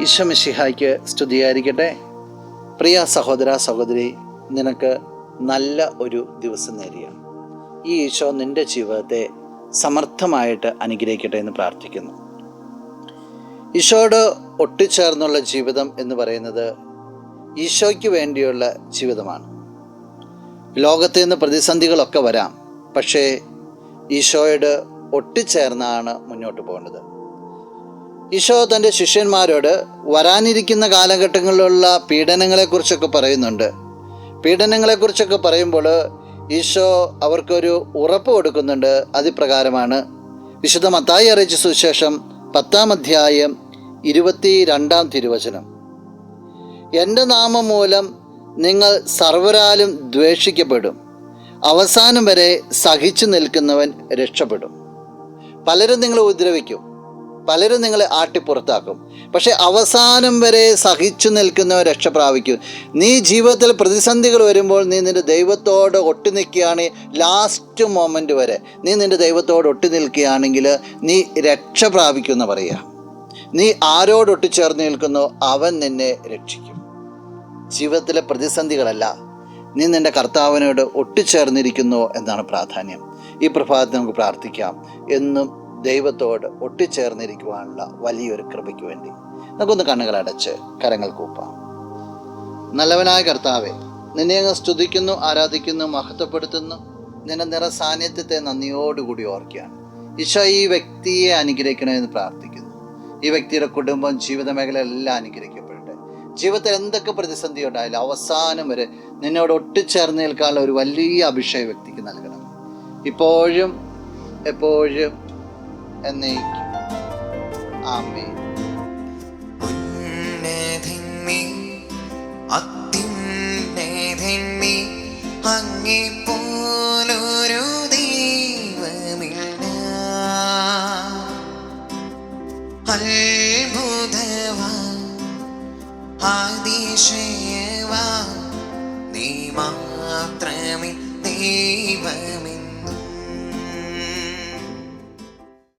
ഈശോ മിശിഹായ്ക്ക് സ്തുതിയായിരിക്കട്ടെ. പ്രിയ സഹോദര സഹോദരി, നിനക്ക് നല്ല ഒരു ദിവസം നേരുകയാണ്. ഈ ഈശോ നിൻ്റെ ജീവിതത്തെ സമർത്ഥമായിട്ട് അനുഗ്രഹിക്കട്ടെ എന്ന് പ്രാർത്ഥിക്കുന്നു. ഈശോയോട് ഒട്ടിച്ചേർന്നുള്ള ജീവിതം എന്ന് പറയുന്നത് ഈശോയ്ക്ക് വേണ്ടിയുള്ള ജീവിതമാണ്. ലോകത്തിൽ നിന്ന് പ്രതിസന്ധികളൊക്കെ വരാം, പക്ഷേ ഈശോയോട് ഒട്ടിച്ചേർന്നാണ് മുന്നോട്ട് പോകേണ്ടത്. ഈശോ തൻ്റെ ശിഷ്യന്മാരോട് വരാനിരിക്കുന്ന കാലഘട്ടങ്ങളിലുള്ള പീഡനങ്ങളെക്കുറിച്ചൊക്കെ പറയുന്നുണ്ട്. പീഡനങ്ങളെക്കുറിച്ചൊക്കെ പറയുമ്പോൾ ഈശോ അവർക്കൊരു ഉറപ്പ് കൊടുക്കുന്നുണ്ട്. അതിപ്രകാരമാണ് വിശുദ്ധ മത്തായി അറിയിച്ച സുവിശേഷം 10-ാം അധ്യായം 22-ാം തിരുവചനം. എൻ്റെ നാമം മൂലം നിങ്ങൾ സർവ്വരാലും ദ്വേഷിക്കപ്പെടും, അവസാനം വരെ സഹിച്ചു നിൽക്കുന്നവൻ രക്ഷപ്പെടും. പലരും നിങ്ങളെ ഉപദ്രവിക്കും, പലരും നിങ്ങളെ ആട്ടിപ്പുറത്താക്കും, പക്ഷെ അവസാനം വരെ സഹിച്ചു നിൽക്കുന്നവൻ രക്ഷ പ്രാപിക്കും. നീ ജീവിതത്തിൽ പ്രതിസന്ധികൾ വരുമ്പോൾ നീ നിൻ്റെ ദൈവത്തോട് ഒട്ടി നിൽക്കുകയാണെങ്കിൽ, ലാസ്റ്റ് മൊമെൻ്റ് വരെ നീ നിൻ്റെ ദൈവത്തോട് ഒട്ടി നിൽക്കുകയാണെങ്കിൽ നീ രക്ഷ പ്രാപിക്കുമെന്ന് പറയുക. നീ ആരോട് ഒട്ടിച്ചേർന്ന് നിൽക്കുന്നോ അവൻ നിന്നെ രക്ഷിക്കും. ജീവിതത്തിലെ പ്രതിസന്ധികളല്ല, നീ നിൻ്റെ കർത്താവിനോട് ഒട്ടിച്ചേർന്നിരിക്കുന്നു എന്നാണ് പ്രാധാന്യം. ഈ പ്രഭാതത്തിൽ നമുക്ക് പ്രാർത്ഥിക്കാം, എന്നും ദൈവത്തോട് ഒട്ടിച്ചേർന്നിരിക്കുവാനുള്ള വലിയൊരു കൃപയ്ക്ക് വേണ്ടി. നമുക്കൊന്ന് കണ്ണുകളടച്ച് കരങ്ങൾ കൂപ്പാം. നല്ലവനായ കർത്താവെ, നിന്നെ അങ്ങ് സ്തുതിക്കുന്നു, ആരാധിക്കുന്നു, മഹത്വപ്പെടുത്തുന്നു. നിന്റെ നിറ സാന്നിധ്യത്തെ നന്ദിയോടുകൂടി ഓർക്കുകയാണ്. ഈശോ ഈ വ്യക്തിയെ അനുഗ്രഹിക്കണമെന്ന് പ്രാർത്ഥിക്കുന്നു. ഈ വ്യക്തിയുടെ കുടുംബം, ജീവിത മേഖല എല്ലാം അനുഗ്രഹിക്കപ്പെടട്ടെ. ജീവിതത്തിൽ എന്തൊക്കെ പ്രതിസന്ധി ഉണ്ടായാലും അവസാനം വരെ നിന്നോട് ഒട്ടിച്ചേർന്ന് നിൽക്കാനുള്ള ഒരു വലിയ അഭിഷേകം വ്യക്തിക്ക് നൽകണം, ഇപ്പോഴും എപ്പോഴും എന്നേക്കും. ആമേൻ. അങ്ങേപ്പോലൊരു ദൈവമില്ല, അത്ഭുതവാൻ അതിശയവാൻ നീ മാത്രമേ ദൈവമേ.